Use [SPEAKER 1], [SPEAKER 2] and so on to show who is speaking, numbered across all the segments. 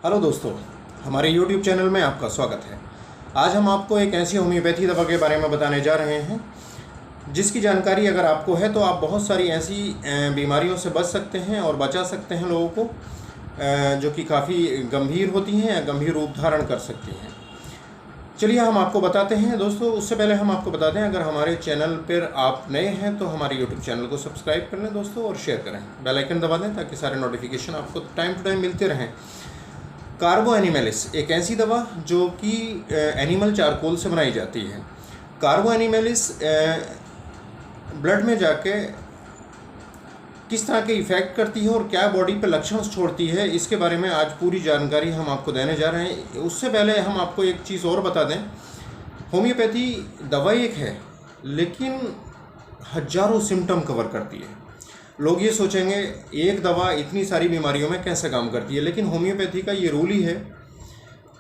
[SPEAKER 1] Hello दोस्तों, हमारे YouTube channel में आपका स्वागत है। आज हम आपको एक ऐसी होम्योपैथी दवा के बारे में बताने जा रहे हैं जिसकी जानकारी अगर आपको है तो आप बहुत सारी ऐसी बीमारियों से बच सकते हैं और बचा सकते हैं लोगों को, जो कि काफ़ी गंभीर होती हैं या गंभीर रूप धारण कर सकती हैं। चलिए हम आपको बताते हैं दोस्तों। उससे पहले हम आपको बता दें, अगर हमारे चैनल पर आप नए हैं तो हमारे YouTube चैनल को सब्सक्राइब कर लें दोस्तों, और शेयर करें, बेल आइकन दबा दें ताकि सारे नोटिफिकेशन आपको टाइम टू टाइम मिलते रहें। कार्बो एनिमेलिस एक ऐसी दवा जो कि एनिमल चारकोल से बनाई जाती है। कार्बो एनिमेलिस ब्लड में जाके किस तरह के इफ़ेक्ट करती है और क्या बॉडी पे लक्षण छोड़ती है, इसके बारे में आज पूरी जानकारी हम आपको देने जा रहे हैं। उससे पहले हम आपको एक चीज़ और बता दें, होम्योपैथी दवा एक है लेकिन हजारों सिम्टम कवर करती है। लोग ये सोचेंगे एक दवा इतनी सारी बीमारियों में कैसे काम करती है, लेकिन होम्योपैथी का ये रूल ही है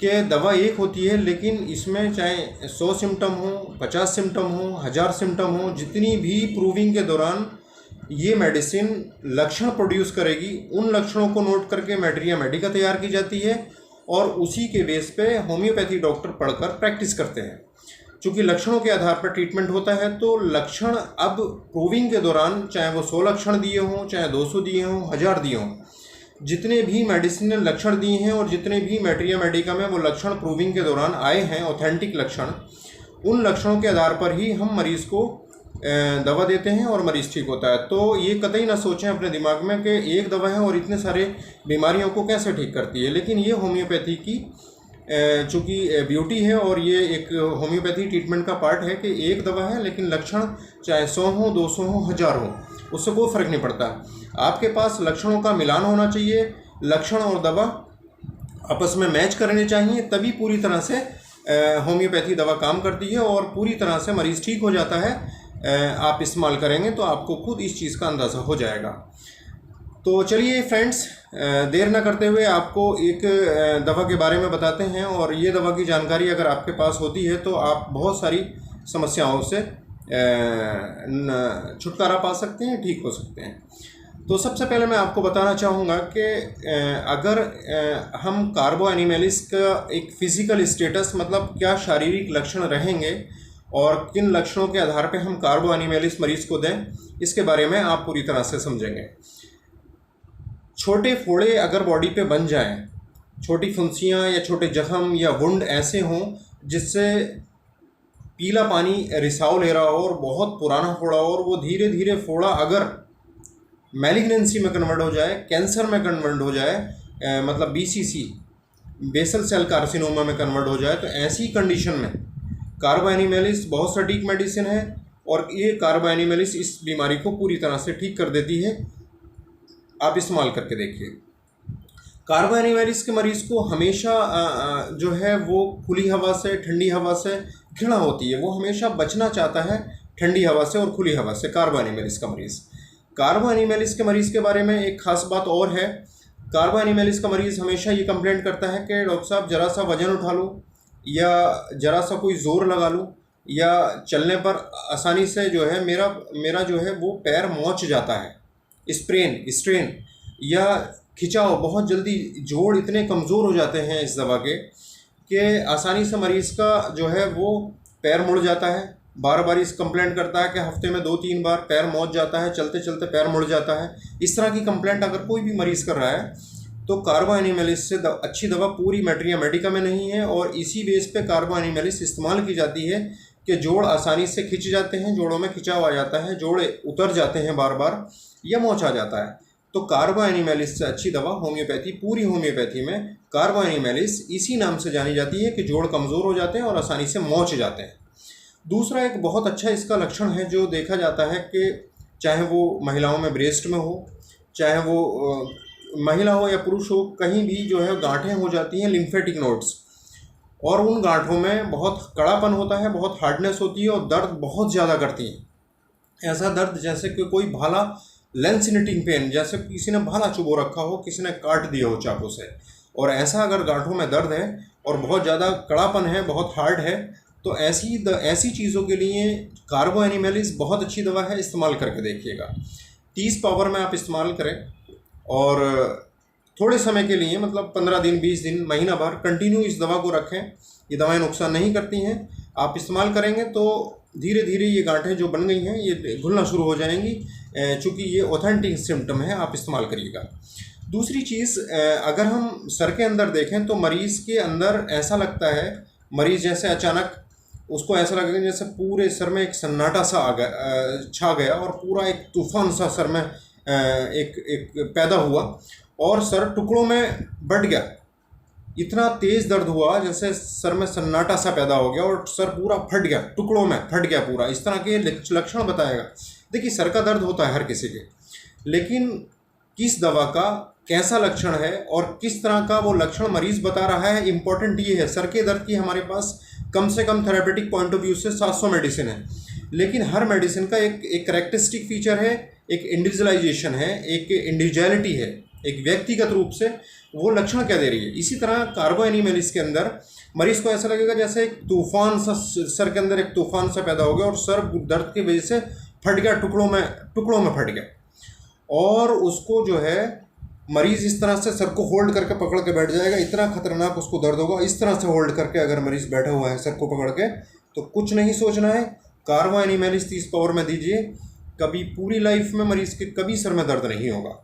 [SPEAKER 1] कि दवा एक होती है लेकिन इसमें चाहे 100 सिम्टम हो, 50 सिम्टम हो, 1000 सिम्टम हो, जितनी भी प्रूविंग के दौरान ये मेडिसिन लक्षण प्रोड्यूस करेगी, उन लक्षणों को नोट करके मैटेरिया मेडिका तैयार की जाती है और उसी के बेस पे होम्योपैथी डॉक्टर पढ़कर प्रैक्टिस करते हैं। चूँकि लक्षणों के आधार पर ट्रीटमेंट होता है तो लक्षण अब प्रूविंग के दौरान, चाहे वो 100 लक्षण दिए हों, चाहे 200 दिए हों, 1000 दिए हों, जितने भी मेडिसिन ने लक्षण दिए हैं और जितने भी मैटेरिया मेडिका में वो लक्षण प्रूविंग के दौरान आए हैं, ऑथेंटिक लक्षण, उन लक्षणों के आधार पर ही हम मरीज़ को दवा देते हैं और मरीज़ ठीक होता है। तो ये कतई ना सोचें अपने दिमाग में कि एक दवा है और इतने सारे बीमारियों को कैसे ठीक करती है, लेकिन ये होम्योपैथी की चूँकि ब्यूटी है और ये एक होम्योपैथी ट्रीटमेंट का पार्ट है कि एक दवा है लेकिन लक्षण चाहे 100 हो, 200 हो, 1000 हो, उससे कोई फ़र्क नहीं पड़ता। आपके पास लक्षणों का मिलान होना चाहिए, लक्षण और दवा आपस में मैच करने चाहिए, तभी पूरी तरह से होम्योपैथी दवा काम करती है और पूरी तरह से मरीज़ ठीक हो जाता है। आप इस्तेमाल करेंगे तो आपको खुद इस चीज़ का अंदाज़ा हो जाएगा। तो चलिए फ्रेंड्स, देर न करते हुए आपको एक दवा के बारे में बताते हैं, और ये दवा की जानकारी अगर आपके पास होती है तो आप बहुत सारी समस्याओं से छुटकारा पा सकते हैं, ठीक हो सकते हैं। तो सबसे पहले मैं आपको बताना चाहूँगा कि अगर हम कार्बो एनिमेलिस का एक फ़िज़िकल स्टेटस, मतलब क्या शारीरिक लक्षण रहेंगे और किन लक्षणों के आधार पे हम कार्बो एनिमेलिस मरीज़ को दें, इसके बारे में आप पूरी तरह से समझेंगे। छोटे फोड़े अगर बॉडी पे बन जाएं, छोटी फुंसियाँ या छोटे जख्म या वुंड ऐसे हों जिससे पीला पानी रिसाव ले रहा हो और बहुत पुराना फोड़ा हो, और वो धीरे धीरे फोड़ा अगर मैलिग्नेंसी में कन्वर्ट हो जाए, कैंसर में कन्वर्ट हो जाए, मतलब BCC बेसल सेल कार्सिनोमा में कन्वर्ट हो जाए, तो ऐसी कंडीशन में कार्बो एनिमेलिस बहुत सटीक मेडिसिन है और ये कार्बो एनिमेलिस इस बीमारी को पूरी तरह से ठीक कर देती है। आप इस्तेमाल करके देखिए। कार्बो एनिमेलिस के मरीज़ को हमेशा जो है वो खुली हवा से, ठंडी हवा से घृणा होती है, वो हमेशा बचना चाहता है ठंडी हवा से और खुली हवा से, कार्बो एनिमेलिस का मरीज़। कार्बो एनिमेलिस के मरीज़ के बारे में एक ख़ास बात और है, कार्बो एनिमेलिस का मरीज़ हमेशा ये कंप्लेंट करता है कि डॉक्टर साहब ज़रा सा वज़न उठा लो या ज़रा सा कोई ज़ोर लगा लूँ या चलने पर आसानी से जो है मेरा जो है वो पैर मोच जाता है, स्ट्रेन या खिंचाव, बहुत जल्दी जोड़ इतने कमज़ोर हो जाते हैं इस दवा के कि आसानी से मरीज़ का जो है वो पैर मुड़ जाता है। बार बार इस कंप्लेंट करता है कि हफ्ते में 2-3 बार पैर मोच जाता है, चलते चलते पैर मुड़ जाता है। इस तरह की कंप्लेंट अगर कोई भी मरीज़ कर रहा है तो कार्बो एनिमेलिस से अच्छी दवा पूरी मैटेरिया मेडिका में नहीं है, और इसी बेस पे कार्बो एनिमेलिस इस्तेमाल की जाती है कि जोड़ आसानी से खिंच जाते हैं, जोड़ों में खिंचाव आ जाता है, जोड़ उतर जाते हैं बार बार या मोच आ जाता है। तो कार्बो एनिमेलिस से अच्छी दवा होम्योपैथी, पूरी होम्योपैथी में कार्बो एनिमेलिस इसी नाम से जानी जाती है कि जोड़ कमज़ोर हो जाते हैं और आसानी से मोच जाते हैं। दूसरा एक बहुत अच्छा इसका लक्षण है जो देखा जाता है कि चाहे वो महिलाओं में ब्रेस्ट में हो, चाहे वो महिला हो या पुरुष हो, कहीं भी जो है गांठें हो जाती हैं, लिम्फेटिक नोड्स, और उन गांठों में बहुत कड़ापन होता है, बहुत हार्डनेस होती है और दर्द बहुत ज़्यादा करती है। ऐसा दर्द जैसे कि कोई भाला, लेंसिनेटिंग पेन, जैसे किसी ने भाला चुबो रखा हो, किसी ने काट दिया हो चाकू से, और ऐसा अगर गांठों में दर्द है और बहुत ज़्यादा कड़ापन है, बहुत हार्ड है, तो ऐसी चीज़ों के लिए कार्बो एनिमेलिस बहुत अच्छी दवा है, इस्तेमाल करके देखिएगा। 30 पावर में आप इस्तेमाल करें और थोड़े समय के लिए, मतलब 15 दिन, 20 दिन, महीना भर कंटिन्यू इस दवा को रखें। ये दवाएं नुकसान नहीं करती हैं। आप इस्तेमाल करेंगे तो धीरे धीरे ये गांठें जो बन गई हैं ये घुलना शुरू हो जाएंगी। चूँकि ये ऑथेंटिक सिम्टम है, आप इस्तेमाल करिएगा। दूसरी चीज़, अगर हम सर के अंदर देखें तो मरीज़ के अंदर ऐसा लगता है, मरीज़ जैसे अचानक उसको ऐसा लगेगा जैसे पूरे सर में एक सन्नाटा सा आ गया, छा गया, और पूरा एक तूफान सा सर में एक पैदा हुआ और सर टुकड़ों में बट गया। इतना तेज़ दर्द हुआ जैसे सर में सन्नाटा सा पैदा हो गया और सर पूरा फट गया, टुकड़ों में फट गया पूरा। इस तरह के लक्षण बताएगा। देखिए, सर का दर्द होता है हर किसी के, लेकिन किस दवा का कैसा लक्षण है और किस तरह का वो लक्षण मरीज़ बता रहा है, इम्पॉर्टेंट ये है। सर के दर्द की हमारे पास कम से कम थेरेपेटिक पॉइंट ऑफ व्यू से 700 मेडिसिन है, लेकिन हर मेडिसिन का एक करेक्टरिस्टिक फीचर है, एक इंडिविजुअलाइजेशन है, एक इंडिविजुअलिटी है, एक व्यक्तिगत रूप से वो लक्षण क्या दे रही है। इसी तरह कार्बो एनिमेलिस के अंदर मरीज़ को ऐसा लगेगा जैसे एक तूफान सा सर के अंदर एक तूफान सा पैदा हो गया और सर दर्द की वजह से फट गया, टुकड़ों में फट गया। और उसको जो है मरीज़ इस तरह से सर को होल्ड करके पकड़ के बैठ जाएगा, इतना खतरनाक उसको दर्द होगा। इस तरह से होल्ड करके अगर मरीज़ बैठा हुआ है सर को पकड़ के, तो कुछ नहीं सोचना है, कार्बो एनिमेलिस 30 पावर में दीजिए। कभी पूरी लाइफ में मरीज़ के कभी सर में दर्द नहीं होगा।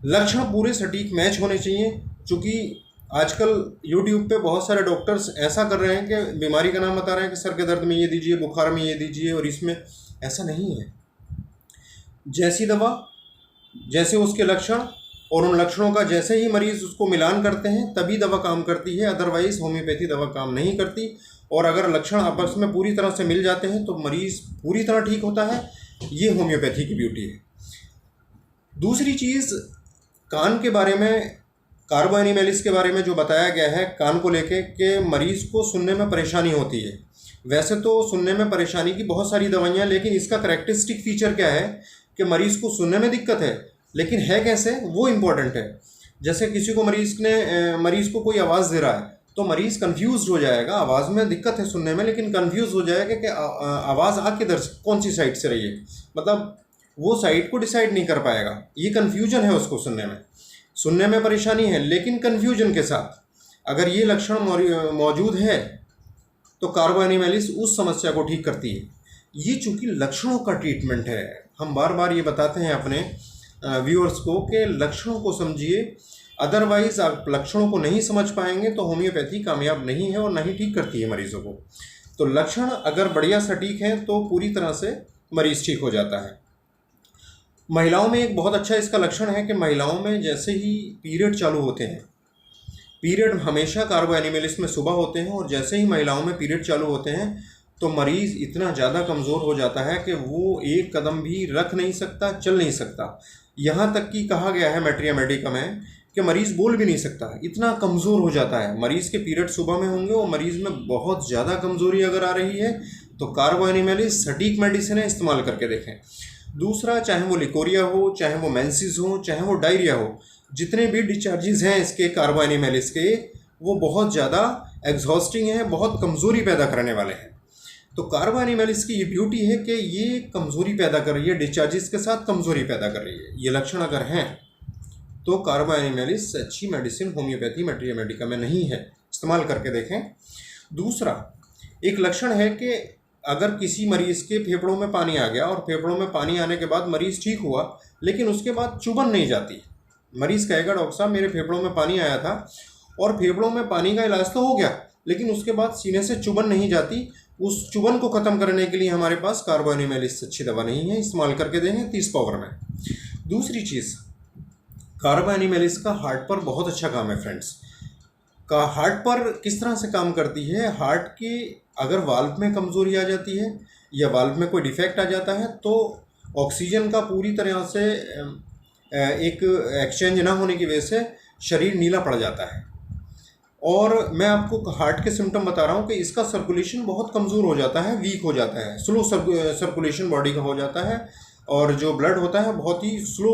[SPEAKER 1] लक्षण पूरे सटीक मैच होने चाहिए, क्योंकि आजकल यूट्यूब पे बहुत सारे डॉक्टर्स ऐसा कर रहे हैं कि बीमारी का नाम बता रहे हैं कि सर के दर्द में ये दीजिए, बुखार में ये दीजिए, और इसमें ऐसा नहीं है। जैसी दवा, जैसे उसके लक्षण और उन लक्षणों का जैसे ही मरीज़ उसको मिलान करते हैं तभी दवा काम करती है, अदरवाइज़ होम्योपैथी दवा काम नहीं करती। और अगर लक्षण आपस में पूरी तरह से मिल जाते हैं तो मरीज़ पूरी तरह ठीक होता है। ये होम्योपैथी की ब्यूटी है। दूसरी चीज़, कान के बारे में, कार्बो एनिमेलिस के बारे में जो बताया गया है कान को लेके कि मरीज़ को सुनने में परेशानी होती है। वैसे तो सुनने में परेशानी की बहुत सारी दवाइयाँ, लेकिन इसका करेक्टरिस्टिक फीचर क्या है कि मरीज़ को सुनने में दिक्कत है, लेकिन है कैसे वो इम्पोर्टेंट है। जैसे किसी को मरीज़ को कोई आवाज़ दे रहा है तो मरीज़ कंफ्यूज हो जाएगा। आवाज़ में दिक्कत है सुनने में, लेकिन कंफ्यूज हो जाएगा कि आवाज़ आ किधर से, कौन सी साइड से रही है, मतलब वो साइड को डिसाइड नहीं कर पाएगा। ये कन्फ्यूजन है उसको सुनने में परेशानी है, लेकिन कन्फ्यूजन के साथ अगर ये लक्षण मौजूद है तो कार्बो एनिमेलिस उस समस्या को ठीक करती है। ये चूँकि लक्षणों का ट्रीटमेंट है, हम बार बार ये बताते हैं अपने व्यूअर्स को कि लक्षणों को समझिए, अदरवाइज़ आप लक्षणों को नहीं समझ पाएंगे तो होम्योपैथी कामयाब नहीं है और नहीं ठीक करती है मरीज़ों को। तो लक्षण अगर बढ़िया सटीक हैं तो पूरी तरह से मरीज़ ठीक हो जाता है। महिलाओं में एक बहुत अच्छा इसका लक्षण है कि महिलाओं में जैसे ही पीरियड चालू होते हैं, पीरियड हमेशा कार्बो एनिमेलिस में सुबह होते हैं, और जैसे ही महिलाओं में पीरियड चालू होते हैं तो मरीज़ इतना ज़्यादा कमज़ोर हो जाता है कि वो एक कदम भी रख नहीं सकता, चल नहीं सकता। यहाँ तक कि कहा गया है मैट्रिया मेडिका में कि मरीज़ बोल भी नहीं सकता, इतना कमज़ोर हो जाता है। मरीज़ के पीरियड सुबह में होंगे और मरीज़ में बहुत ज़्यादा कमज़ोरी अगर आ रही है तो कार्बो एनिमेलिस सटीक मेडिसिन है, इस्तेमाल करके देखें। दूसरा, चाहे वो लिकोरिया हो, चाहे वो मेंसिस हो, चाहे वो डायरिया हो, जितने भी डिस्चार्जेस हैं इसके कार्बो एनिमेलिस के, वो बहुत ज़्यादा एग्जॉस्टिंग हैं, बहुत कमज़ोरी पैदा करने वाले हैं। तो कार्बो एनिमेलिस की ये ब्यूटी है कि ये कमज़ोरी पैदा कर रही है, डिस्चार्जेस के साथ कमज़ोरी पैदा कर रही है। ये लक्षण अगर हैं तो कार्बो एनिमेलिस अच्छी मेडिसिन होम्योपैथी मैट्रिया मेडिका में नहीं है, इस्तेमाल करके देखें। दूसरा, एक लक्षण है कि अगर किसी मरीज़ के फेफड़ों में पानी आ गया और फेफड़ों में पानी आने के बाद मरीज़ ठीक हुआ, लेकिन उसके बाद चुभन नहीं जाती। मरीज़ कहेगा डॉक्टर साहब मेरे फेफड़ों में पानी आया था और फेफड़ों में पानी का इलाज तो हो गया, लेकिन उसके बाद सीने से चुभन नहीं जाती। उस चुभन को ख़त्म करने के लिए हमारे पास कार्बो एनिमेलिस अच्छी दवा नहीं है, इस्तेमाल करके देंगे 30 पावर में। दूसरी चीज़, कार्बो एनिमेलिस का हार्ट पर बहुत अच्छा काम है फ्रेंड्स। का हार्ट पर किस तरह से काम करती है, हार्ट की अगर वाल्व में कमज़ोरी आ जाती है या वाल्व में कोई डिफेक्ट आ जाता है तो ऑक्सीजन का पूरी तरह से एक एक्सचेंज ना होने की वजह से शरीर नीला पड़ जाता है। और मैं आपको हार्ट के सिम्टम बता रहा हूँ कि इसका सर्कुलेशन बहुत कमज़ोर हो जाता है, वीक हो जाता है, स्लो सर्कुलेशन बॉडी का हो जाता है, और जो ब्लड होता है बहुत ही स्लो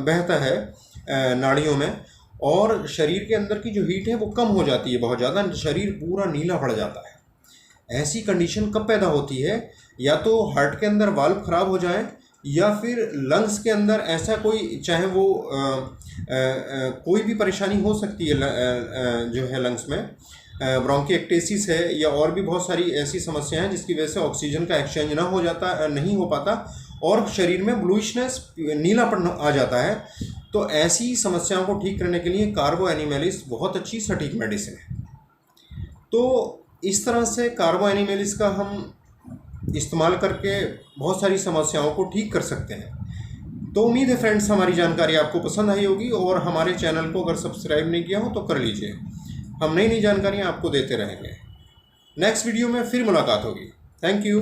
[SPEAKER 1] बहता है नाड़ियों में, और शरीर के अंदर की जो हीट है वो कम हो जाती है बहुत ज़्यादा, शरीर पूरा नीला पड़ जाता है। ऐसी कंडीशन कब पैदा होती है, या तो हार्ट के अंदर वाल्व ख़राब हो जाए, या फिर लंग्स के अंदर ऐसा कोई, चाहे वो कोई भी परेशानी हो सकती है जो है लंग्स में, ब्रोंकिएक्टेसिस है या और भी बहुत सारी ऐसी समस्याएं हैं जिसकी वजह से ऑक्सीजन का एक्सचेंज नहीं हो पाता और शरीर में ब्लूइशनेस, नीलापन आ जाता है। तो ऐसी समस्याओं को ठीक करने के लिए कार्बो एनिमेलिस बहुत अच्छी सटीक मेडिसिन है। तो इस तरह से कार्बो एनिमेलिस का हम इस्तेमाल करके बहुत सारी समस्याओं को ठीक कर सकते हैं। तो उम्मीद है फ्रेंड्स हमारी जानकारी आपको पसंद आई होगी, और हमारे चैनल को अगर सब्सक्राइब नहीं किया हो तो कर लीजिए। हम नई जानकारियाँ आपको देते रहेंगे। नेक्स्ट वीडियो में फिर मुलाकात होगी। Thank you.